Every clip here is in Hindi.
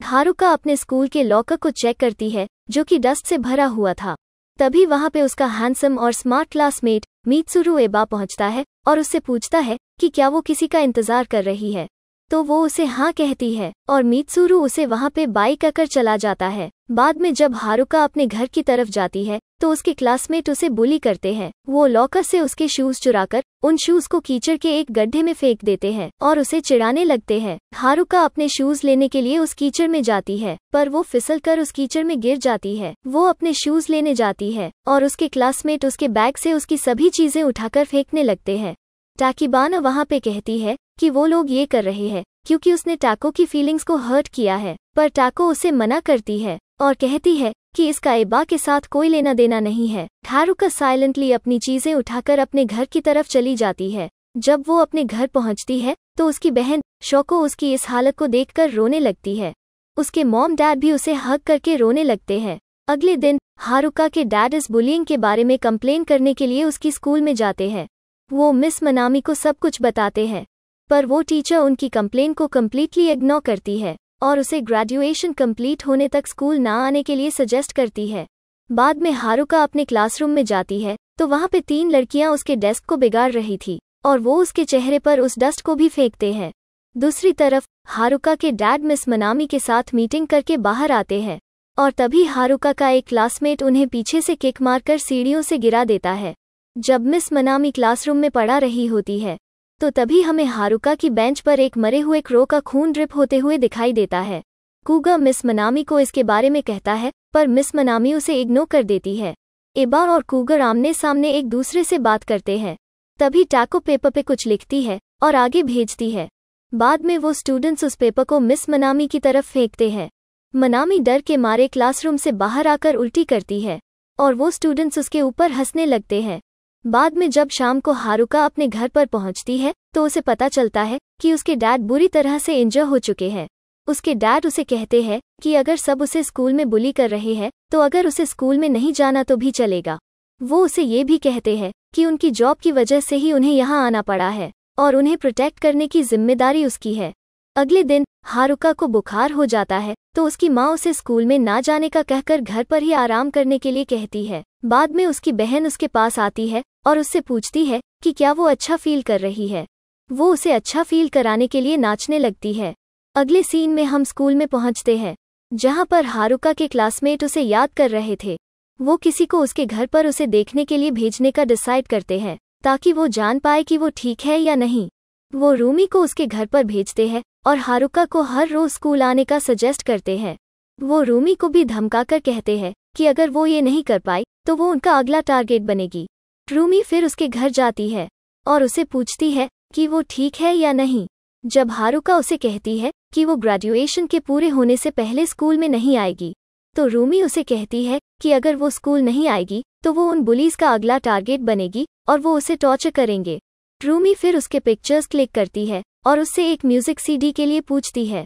हारुका अपने स्कूल के लॉकर को चेक करती है जो कि डस्ट से भरा हुआ था। तभी वहां पे उसका हैंडसम और स्मार्ट क्लासमेट मित्सुरु एबा पहुंचता है और उससे पूछता है कि क्या वो किसी का इंतजार कर रही है। तो वो उसे हाँ कहती है और मित्सुरु उसे वहां पे बाय कहकर चला जाता है। बाद में जब हारुका अपने घर की तरफ जाती है तो उसके क्लासमेट उसे बुली करते हैं। वो लॉकर से उसके शूज चुराकर उन शूज को कीचड़ के एक गड्ढे में फेंक देते हैं और उसे चिढ़ाने लगते हैं। हारुका अपने शूज लेने के लिए उस कीचड़ में जाती है पर वो फिसल कर उस कीचड़ में गिर जाती है। वो अपने शूज लेने जाती है और उसके क्लासमेट उसके बैग से उसकी सभी चीजें उठाकर फेंकने लगते हैं। टाकिबाना वहां पे कहती है कि वो लोग ये कर रहे हैं क्योंकि उसने टाको की फीलिंग्स को हर्ट किया है, पर टाको उसे मना करती है और कहती है कि इसका एबा के साथ कोई लेना देना नहीं है। हारुका साइलेंटली अपनी चीजें उठाकर अपने घर की तरफ चली जाती है। जब वो अपने घर पहुंचती है तो उसकी बहन शोको उसकी इस हालत को देखकर रोने लगती है। उसके मॉम डैड भी उसे हग करके रोने लगते हैं। अगले दिन हारुका के डैड इस बुलिंग के बारे में कंप्लेन करने के लिए उसकी स्कूल में जाते हैं। वो मिस मनामी को सब कुछ बताते हैं पर वो टीचर उनकी कंप्लेन को कम्प्लीटली इग्नोर करती है और उसे ग्रेजुएशन कंप्लीट होने तक स्कूल ना आने के लिए सजेस्ट करती है। बाद में हारुका अपने क्लासरूम में जाती है तो वहां पे 3 लड़कियां उसके डेस्क को बिगाड़ रही थी और वो उसके चेहरे पर उस डस्ट को भी फेंकते हैं। दूसरी तरफ हारुका के डैड मिस मनामी के साथ मीटिंग करके बाहर आते हैं और तभी हारुका का एक क्लासमेट उन्हें पीछे से किक मारकर सीढ़ियों से गिरा देता है। जब मिस मनामी क्लासरूम में पढ़ा रही होती है तो तभी हमें हारुका की बेंच पर एक मरे हुए क्रो का खून ड्रिप होते हुए दिखाई देता है। कुगा मिस मनामी को इसके बारे में कहता है पर मिस मनामी उसे इग्नोर कर देती है। एबा और कुगर आमने सामने एक दूसरे से बात करते हैं। तभी टाको पेपर पे कुछ लिखती है और आगे भेजती है। बाद में वो स्टूडेंट्स उस पेपर को मिस मनामी की तरफ फेंकते हैं। मनामी डर के मारे क्लासरूम से बाहर आकर उल्टी करती है और वो स्टूडेंट्स उसके ऊपर हंसने लगते हैं। बाद में जब शाम को हारुका अपने घर पर पहुंचती है तो उसे पता चलता है कि उसके डैड बुरी तरह से इंजर हो चुके हैं। उसके डैड उसे कहते हैं कि अगर सब उसे स्कूल में बुली कर रहे हैं तो अगर उसे स्कूल में नहीं जाना तो भी चलेगा। वो उसे ये भी कहते हैं कि उनकी जॉब की वजह से ही उन्हें यहाँ आना पड़ा है और उन्हें प्रोटेक्ट करने की जिम्मेदारी उसकी है। अगले दिन हारुका को बुखार हो जाता है तो उसकी माँ उसे स्कूल में ना जाने का कहकर घर पर ही आराम करने के लिए कहती है। बाद में उसकी बहन उसके पास आती है और उससे पूछती है कि क्या वो अच्छा फील कर रही है। वो उसे अच्छा फील कराने के लिए नाचने लगती है। अगले सीन में हम स्कूल में पहुंचते हैं जहां पर हारुका के क्लासमेट उसे याद कर रहे थे। वो किसी को उसके घर पर उसे देखने के लिए भेजने का डिसाइड करते हैं ताकि वो जान पाए कि वो ठीक है या नहीं। वो रूमी को उसके घर पर भेजते हैं और हारुका को हर रोज स्कूल आने का सजेस्ट करते हैं। वो रूमी को भी धमकाकर कहते हैं कि अगर वो ये नहीं कर पाई तो वो उनका अगला टारगेट बनेगी। रूमी फिर उसके घर जाती है और उसे पूछती है कि वो ठीक है या नहीं। जब हारुका उसे कहती है कि वो ग्रेजुएशन के पूरे होने से पहले स्कूल में नहीं आएगी तो रूमी उसे कहती है कि अगर वो स्कूल नहीं आएगी तो वो उन बुलीज का अगला टारगेट बनेगी और वो उसे टॉर्चर करेंगे। रूमी फिर उसके पिक्चर्स क्लिक करती है और उससे एक म्यूजिक सीडी के लिए पूछती है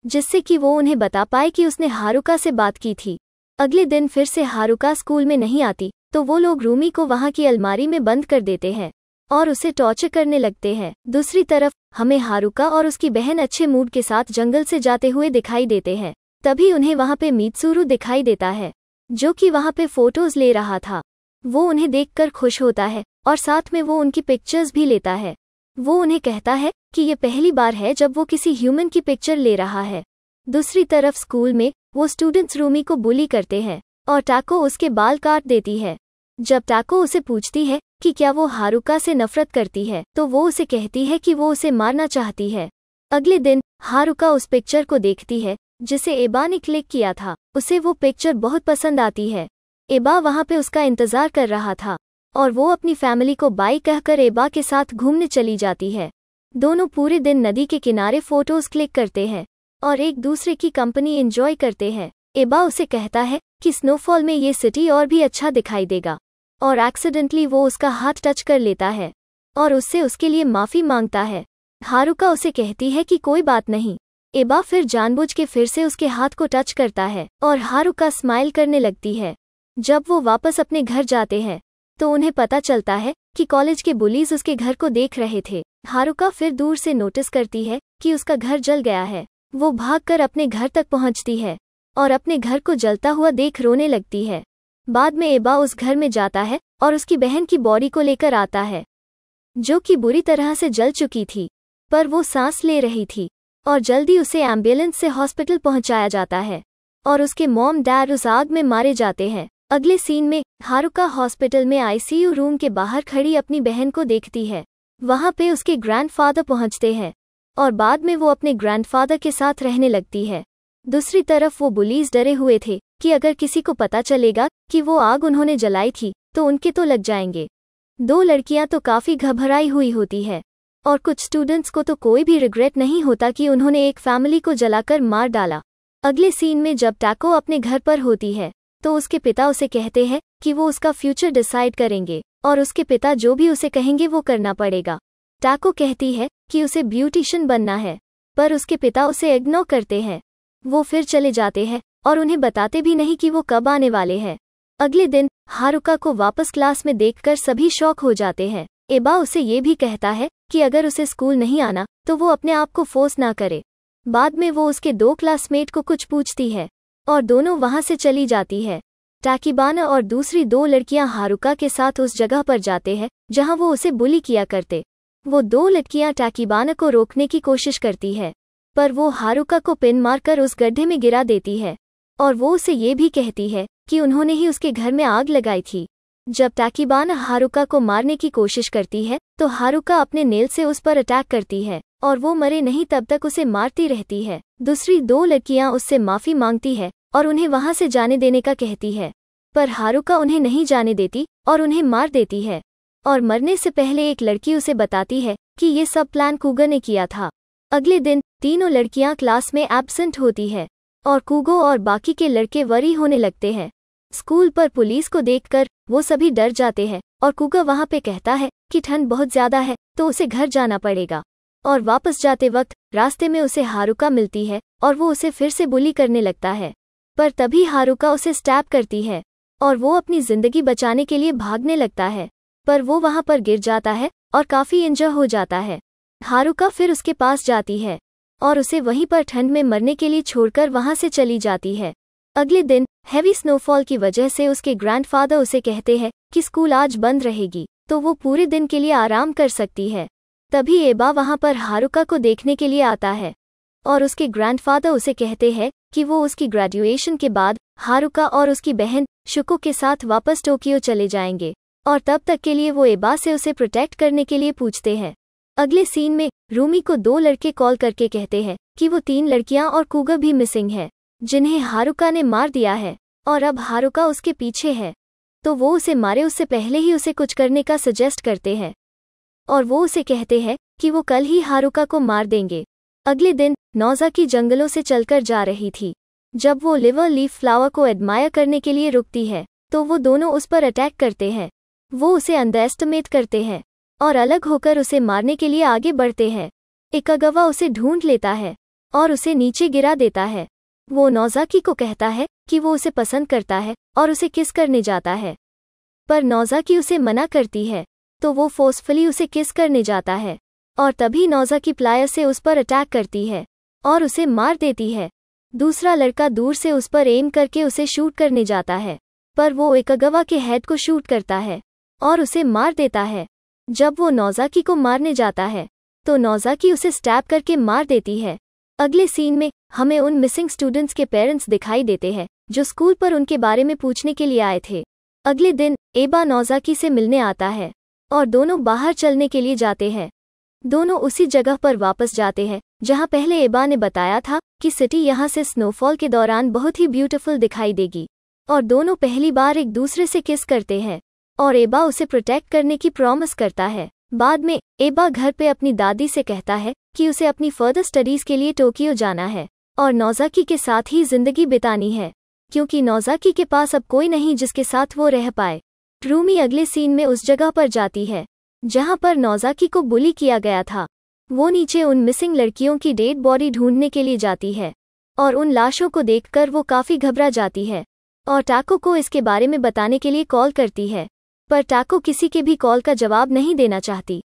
जिससे कि वो उन्हें बता पाए कि उसने हारुका से बात की थी। अगले दिन फिर से हारुका स्कूल में नहीं आती तो वो लोग रूमी को वहां की अलमारी में बंद कर देते हैं और उसे टॉर्चर करने लगते हैं। दूसरी तरफ हमें हारुका और उसकी बहन अच्छे मूड के साथ जंगल से जाते हुए दिखाई देते हैं। तभी उन्हें वहां पे मित्सुरु दिखाई देता है जो कि वहां पे फोटोज ले रहा था। वो उन्हें देखकर खुश होता है और साथ में वो उनकी पिक्चर्स भी लेता है। वो उन्हें कहता है कि ये पहली बार है जब वो किसी ह्यूमन की पिक्चर ले रहा है। दूसरी तरफ स्कूल में वो स्टूडेंट्स रूमी को बुली करते हैं और टाको उसके बाल काट देती है। जब टाको उसे पूछती है कि क्या वो हारुका से नफरत करती है तो वो उसे कहती है कि वो उसे मारना चाहती है। अगले दिन हारुका उस पिक्चर को देखती है जिसे एबा ने क्लिक किया था। उसे वो पिक्चर बहुत पसंद आती है। एबा वहां पे उसका इंतजार कर रहा था और वो अपनी फैमिली को बाय कहकर एबा के साथ घूमने चली जाती है। दोनों पूरे दिन नदी के किनारे फोटोज क्लिक करते हैं और एक दूसरे की कंपनी एंजॉय करते हैं। एबा उसे कहता है कि स्नोफॉल में ये सिटी और भी अच्छा दिखाई देगा और एक्सीडेंटली वो उसका हाथ टच कर लेता है और उससे उसके लिए माफी मांगता है। हारुका उसे कहती है कि कोई बात नहीं। एबा फिर जानबूझ के फिर से उसके हाथ को टच करता है और हारुका स्माइल करने लगती है। जब वो वापस अपने घर जाते हैं तो उन्हें पता चलता है कि कॉलेज के बुलीज उसके घर को देख रहे थे। हारुका फिर दूर से नोटिस करती है कि उसका घर जल गया है वो भागकर अपने घर तक पहुंचती है और अपने घर को जलता हुआ देख रोने लगती है। बाद में एबा उस घर में जाता है और उसकी बहन की बॉडी को लेकर आता है, जो कि बुरी तरह से जल चुकी थी, पर वो सांस ले रही थी, और जल्दी उसे एम्बुलेंस से हॉस्पिटल पहुंचाया जाता है और उसके मॉम डैड उस आग में मारे जाते हैं। अगले सीन में हारुका हॉस्पिटल में आईसीयू रूम के बाहर खड़ी अपनी बहन को देखती है। वहां पे उसके ग्रैंडफादर पहुंचते हैं और बाद में वो अपने ग्रैंडफादर के साथ रहने लगती है। दूसरी तरफ वो बुलीज डरे हुए थे कि अगर किसी को पता चलेगा कि वो आग उन्होंने जलाई थी तो उनके तो लग जाएंगे। दो लड़कियां तो काफी घबराई हुई होती है और कुछ स्टूडेंट्स को तो कोई भी रिग्रेट नहीं होता कि उन्होंने एक फैमिली को जलाकर मार डाला। अगले सीन में जब टाको अपने घर पर होती है तो उसके पिता उसे कहते हैं कि वो उसका फ्यूचर डिसाइड करेंगे और उसके पिता जो भी उसे कहेंगे वो करना पड़ेगा। टाको कहती है कि उसे ब्यूटिशियन बनना है, पर उसके पिता उसे इग्नोर करते हैं। वो फिर चले जाते हैं और उन्हें बताते भी नहीं कि वो कब आने वाले हैं। अगले दिन हारुका को वापस क्लास में देखकर सभी शॉक हो जाते हैं। एबा उसे ये भी कहता है कि अगर उसे स्कूल नहीं आना तो वो अपने आप को फोर्स ना करे। बाद में वो उसके दो क्लासमेट को कुछ पूछती है और दोनों वहां से चली जाती है। टाकिबाना और दूसरी दो लड़कियां हारुका के साथ उस जगह पर जाते हैं जहां वो उसे बुली किया करते। वो दो लड़कियां टाकिबाना को रोकने की कोशिश करती है, पर वो हारुका को पिन मारकर उस गड्ढे में गिरा देती है और वो उसे ये भी कहती है कि उन्होंने ही उसके घर में आग लगाई थी। जब टाकिबाना हारुका को मारने की कोशिश करती है तो हारुका अपने नेल से उस पर अटैक करती है और वो मरे नहीं तब तक उसे मारती रहती है। दूसरी दो लड़कियां उससे माफी मांगती है और उन्हें वहां से जाने देने का कहती है, पर हारुका उन्हें नहीं जाने देती और उन्हें मार देती है। और मरने से पहले एक लड़की उसे बताती है कि ये सब प्लान कुगो ने किया था। अगले दिन तीनों लड़कियां क्लास में एब्सेंट होती है और कुगो और बाकी के लड़के वरी होने लगते हैं। स्कूल पर पुलिस को देखकर वो सभी डर जाते हैं और कुगो वहां पे कहता है कि ठंड बहुत ज्यादा है तो उसे घर जाना पड़ेगा। और वापस जाते वक्त रास्ते में उसे हारुका मिलती है और वो उसे फिर से बुली करने लगता है, पर तभी हारुका उसे स्टैब करती है और वो अपनी जिंदगी बचाने के लिए भागने लगता है, पर वो वहां पर गिर जाता है और काफी इंजर हो जाता है। हारुका फिर उसके पास जाती है और उसे वहीं पर ठंड में मरने के लिए छोड़कर वहां से चली जाती है। अगले दिन हैवी स्नोफॉल की वजह से उसके ग्रैंडफादर उसे कहते हैं कि स्कूल आज बंद रहेगी तो वो पूरे दिन के लिए आराम कर सकती है। तभी एबा वहां पर हारुका को देखने के लिए आता है और उसके ग्रैंडफादर उसे कहते हैं कि वो उसकी ग्रेजुएशन के बाद हारुका और उसकी बहन शुको के साथ वापस टोक्यो चले जाएंगे और तब तक के लिए वो एबा से उसे प्रोटेक्ट करने के लिए पूछते हैं। अगले सीन में रूमी को दो लड़के कॉल करके कहते हैं कि वो तीन लड़कियां और कुगो भी मिसिंग है जिन्हें हारुका ने मार दिया है और अब हारुका उसके पीछे है, तो वो उसे मारे उससे पहले ही उसे कुछ करने का सजेस्ट करते हैं और वो उसे कहते हैं कि वो कल ही हारुका को मार देंगे। अगले दिन नोज़ाकी जंगलों से चलकर जा रही थी। जब वो लिवर लीफ फ्लावर को एडमायर करने के लिए रुकती है तो वो दोनों उस पर अटैक करते हैं। वो उसे अंडर एस्टिमेट करते हैं और अलग होकर उसे मारने के लिए आगे बढ़ते हैं। इकागावा उसे ढूंढ लेता है और उसे नीचे गिरा देता है। वो नोज़ाकी को कहता है कि वो उसे पसंद करता है और उसे किस करने जाता है, पर नोज़ाकी उसे मना करती है तो वो फोर्सफुली उसे किस करने जाता है और तभी नोज़ाकी प्लायर से उस पर अटैक करती है और उसे मार देती है। दूसरा लड़का दूर से उस पर एम करके उसे शूट करने जाता है, पर वो इकागावा के हेड को शूट करता है और उसे मार देता है। जब वो नोज़ाकी को मारने जाता है तो नोज़ाकी उसे स्टैब करके मार देती है। अगले सीन में हमें उन मिसिंग स्टूडेंट्स के पेरेंट्स दिखाई देते हैं जो स्कूल पर उनके बारे में पूछने के लिए आए थे। अगले दिन एबा नोज़ाकी से मिलने आता है और दोनों बाहर चलने के लिए जाते हैं। दोनों उसी जगह पर वापस जाते हैं जहां पहले एबा ने बताया था कि सिटी यहां से स्नोफॉल के दौरान बहुत ही ब्यूटीफुल दिखाई देगी, और दोनों पहली बार एक दूसरे से किस करते हैं और एबा उसे प्रोटेक्ट करने की प्रॉमिस करता है। बाद में एबा घर पे अपनी दादी से कहता है कि उसे अपनी फर्दर स्टडीज के लिए टोक्यो जाना है और नोज़ाकी के साथ ही जिंदगी बितानी है, क्योंकि नोज़ाकी के पास अब कोई नहीं जिसके साथ वो रह पाए। रूमी अगले सीन में उस जगह पर जाती है जहां पर नोज़ाकी को बुली किया गया था। वो नीचे उन मिसिंग लड़कियों की डेड बॉडी ढूंढने के लिए जाती है और उन लाशों को देखकर वो काफी घबरा जाती है और टाको को इसके बारे में बताने के लिए कॉल करती है, पर टाको किसी के भी कॉल का जवाब नहीं देना चाहती।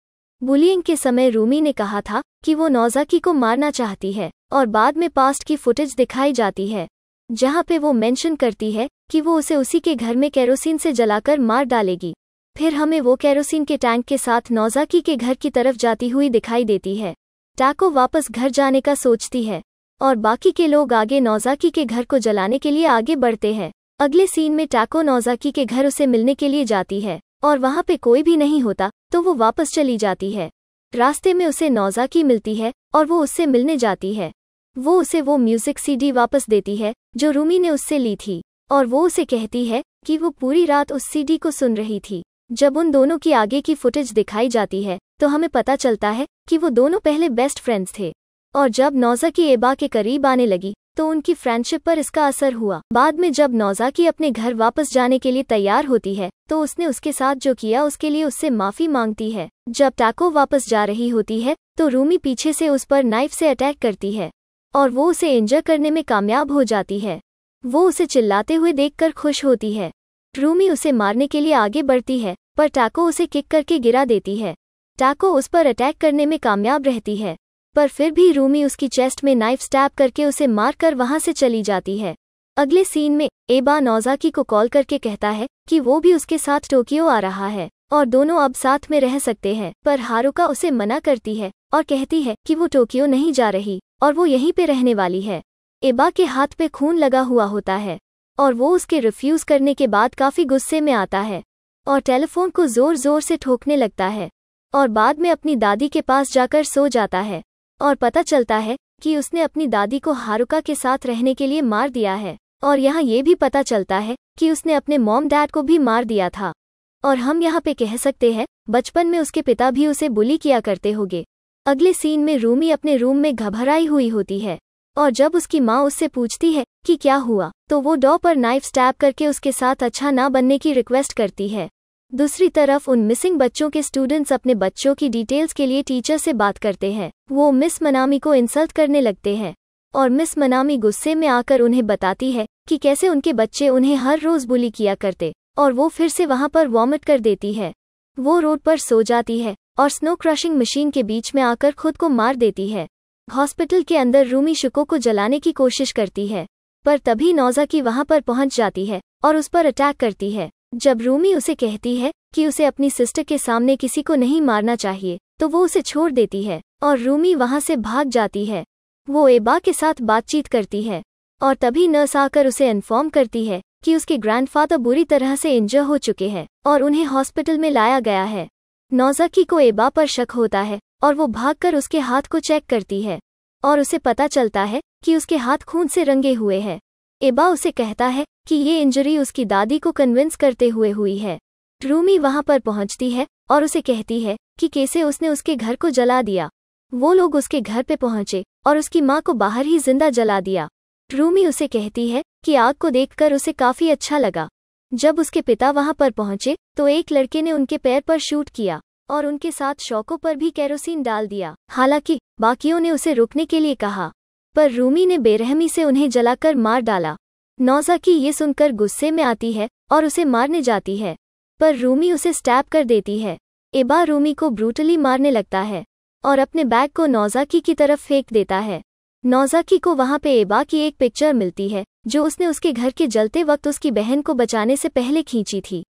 बुलिंग के समय रूमी ने कहा था कि वो नोज़ाकी को मारना चाहती है, और बाद में पास्ट की फुटेज दिखाई जाती है जहाँ पे वो मेंशन करती है कि वो उसे उसी के घर में केरोसिन से जलाकर मार डालेगी। फिर हमें वो केरोसिन के टैंक के साथ नोज़ाकी के घर की तरफ जाती हुई दिखाई देती है। टाको वापस घर जाने का सोचती है और बाकी के लोग आगे नोज़ाकी के घर को जलाने के लिए आगे बढ़ते हैं। अगले सीन में टाको नोज़ाकी के घर उसे मिलने के लिए जाती है और वहाँ पे कोई भी नहीं होता तो वो वापस चली जाती है। रास्ते में उसे नोज़ाकी मिलती है और वो उससे मिलने जाती है। वो उसे वो म्यूजिक सीडी वापस देती है जो रूमी ने उससे ली थी और वो उसे कहती है कि वो पूरी रात उस सीडी को सुन रही थी। जब उन दोनों की आगे की फुटेज दिखाई जाती है तो हमें पता चलता है कि वो दोनों पहले बेस्ट फ्रेंड्स थे और जब नोज़ाकी एबा के करीब आने लगी तो उनकी फ्रेंडशिप पर इसका असर हुआ। बाद में जब नोज़ाकी अपने घर वापस जाने के लिए तैयार होती है तो उसने उसके साथ जो किया उसके लिए उससे माफी मांगती है। जब टाको वापस जा रही होती है तो रूमी पीछे से उस पर नाइफ से अटैक करती है और वो उसे इंजर करने में कामयाब हो जाती है। वो उसे चिल्लाते हुए देखकर खुश होती है। रूमी उसे मारने के लिए आगे बढ़ती है पर टाको उसे किक करके गिरा देती है। टाको उस पर अटैक करने में कामयाब रहती है पर फिर भी रूमी उसकी चेस्ट में नाइफ स्टैब करके उसे मारकर वहां से चली जाती है। अगले सीन में एबा नोज़ाकी को कॉल करके कहता है कि वो भी उसके साथ टोक्यो आ रहा है और दोनों अब साथ में रह सकते हैं, पर हारुका उसे मना करती है और कहती है कि वो टोक्यो नहीं जा रही और वो यहीं पे रहने वाली है। एबा के हाथ पे खून लगा हुआ होता है और वो उसके रिफ्यूज करने के बाद काफी गुस्से में आता है और टेलीफोन को जोर जोर से ठोकने लगता है और बाद में अपनी दादी के पास जाकर सो जाता है और पता चलता है कि उसने अपनी दादी को हारुका के साथ रहने के लिए मार दिया है। और यहाँ ये भी पता चलता है कि उसने अपने मॉम डैड को भी मार दिया था। और हम यहाँ पे कह सकते हैं बचपन में उसके पिता भी उसे बुली किया करते होंगे। अगले सीन में रूमी अपने रूम में घबराई हुई होती है और जब उसकी माँ उससे पूछती है कि क्या हुआ तो वो डॉ पर नाइफ स्टैब करके उसके साथ अच्छा ना बनने की रिक्वेस्ट करती है। दूसरी तरफ उन मिसिंग बच्चों के स्टूडेंट्स अपने बच्चों की डिटेल्स के लिए टीचर से बात करते हैं। वो मिस मनामी को इंसल्ट करने लगते हैं और मिस मनामी गुस्से में आकर उन्हें बताती है कि कैसे उनके बच्चे उन्हें हर रोज बुली किया करते और वो फिर से वहां पर वॉमिट कर देती है। वो रोड पर सो जाती है और स्नो क्रशिंग मशीन के बीच में आकर खुद को मार देती है। हॉस्पिटल के अंदर रूमी शुको को जलाने की कोशिश करती है पर तभी नोज़ाकी वहां पर पहुंच जाती है और उस पर अटैक करती है। जब रूमी उसे कहती है कि उसे अपनी सिस्टर के सामने किसी को नहीं मारना चाहिए तो वो उसे छोड़ देती है और रूमी वहां से भाग जाती है। वो एबा के साथ बातचीत करती है और तभी नर्स आकर उसे इन्फॉर्म करती है कि उसके ग्रैंडफादर बुरी तरह से इंजर हो चुके हैं और उन्हें हॉस्पिटल में लाया गया है। नोज़ाकी को एबा पर शक होता है और वो भागकर उसके हाथ को चेक करती है और उसे पता चलता है कि उसके हाथ खून से रंगे हुए हैं। एबा उसे कहता है कि ये इंजरी उसकी दादी को कन्विंस करते हुए हुई है। रूमी वहां पर पहुंचती है और उसे कहती है कि कैसे उसने उसके घर को जला दिया। वो लोग उसके घर पे पहुंचे और उसकी माँ को बाहर ही जिंदा जला दिया। रूमी उसे कहती है कि आग को देखकर उसे काफी अच्छा लगा। जब उसके पिता वहां पर पहुंचे तो एक लड़के ने उनके पैर पर शूट किया और उनके साथ शौकों पर भी केरोसिन डाल दिया। हालांकि बाकियों ने उसे रुकने के लिए कहा पर रूमी ने बेरहमी से उन्हें जलाकर मार डाला। नोज़ाकी ये सुनकर गुस्से में आती है और उसे मारने जाती है पर रूमी उसे स्टैब कर देती है। एबा रूमी को ब्रूटली मारने लगता है और अपने बैग को नोज़ाकी की तरफ फेंक देता है। नोज़ाकी को वहां पे एबा की एक पिक्चर मिलती है जो उसने उसके घर के जलते वक्त उसकी बहन को बचाने से पहले खींची थी।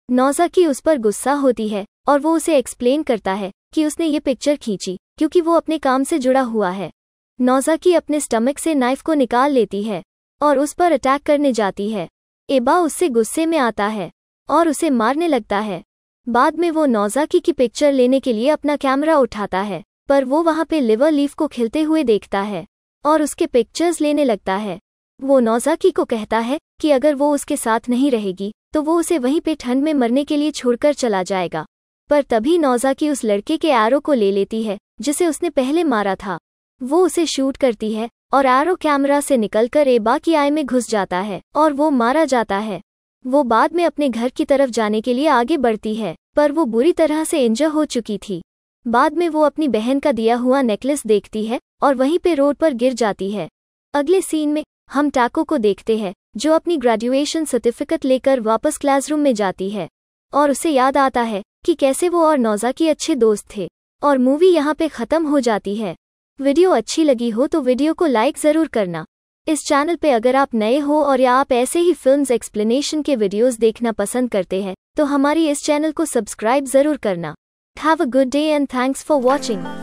नोज़ाकी उस पर गुस्सा होती है और वो उसे एक्सप्लेन करता है कि उसने ये पिक्चर खींची क्योंकि वो अपने काम से जुड़ा हुआ है। नोज़ाकी अपने स्टमक से नाइफ को निकाल लेती है और उस पर अटैक करने जाती है। एबा उससे गुस्से में आता है और उसे मारने लगता है। बाद में वो नोज़ाकी की पिक्चर लेने के लिए अपना कैमरा उठाता है पर वो वहां पे लिवर लीफ को खिलते हुए देखता है और उसके पिक्चर्स लेने लगता है। वो नोज़ाकी को कहता है कि अगर वो उसके साथ नहीं रहेगी तो वो उसे वहीं पे ठंड में मरने के लिए छोड़कर चला जाएगा। पर तभी नोज़ाकी उस लड़के के एरो को ले लेती है जिसे उसने पहले मारा था। वो उसे शूट करती है और एरो कैमरा से निकलकर एबा की आई में घुस जाता है और वो मारा जाता है। वो बाद में अपने घर की तरफ जाने के लिए आगे बढ़ती है पर वो बुरी तरह से इंजर हो चुकी थी। बाद में वो अपनी बहन का दिया हुआ नेकलेस देखती है और वहीं पे रोड पर गिर जाती है। अगले सीन में हम टाको को देखते हैं जो अपनी ग्रेजुएशन सर्टिफिकेट लेकर वापस क्लासरूम में जाती है और उसे याद आता है कि कैसे वो और नोज़ाकी अच्छे दोस्त थे और मूवी यहाँ पे खत्म हो जाती है। वीडियो अच्छी लगी हो तो वीडियो को लाइक ज़रूर करना। इस चैनल पे अगर आप नए हो और या आप ऐसे ही फिल्म्स एक्सप्लेनेशन के वीडियोस देखना पसंद करते हैं तो हमारी इस चैनल को सब्सक्राइब ज़रूर करना। Have a good day and thanks for watching.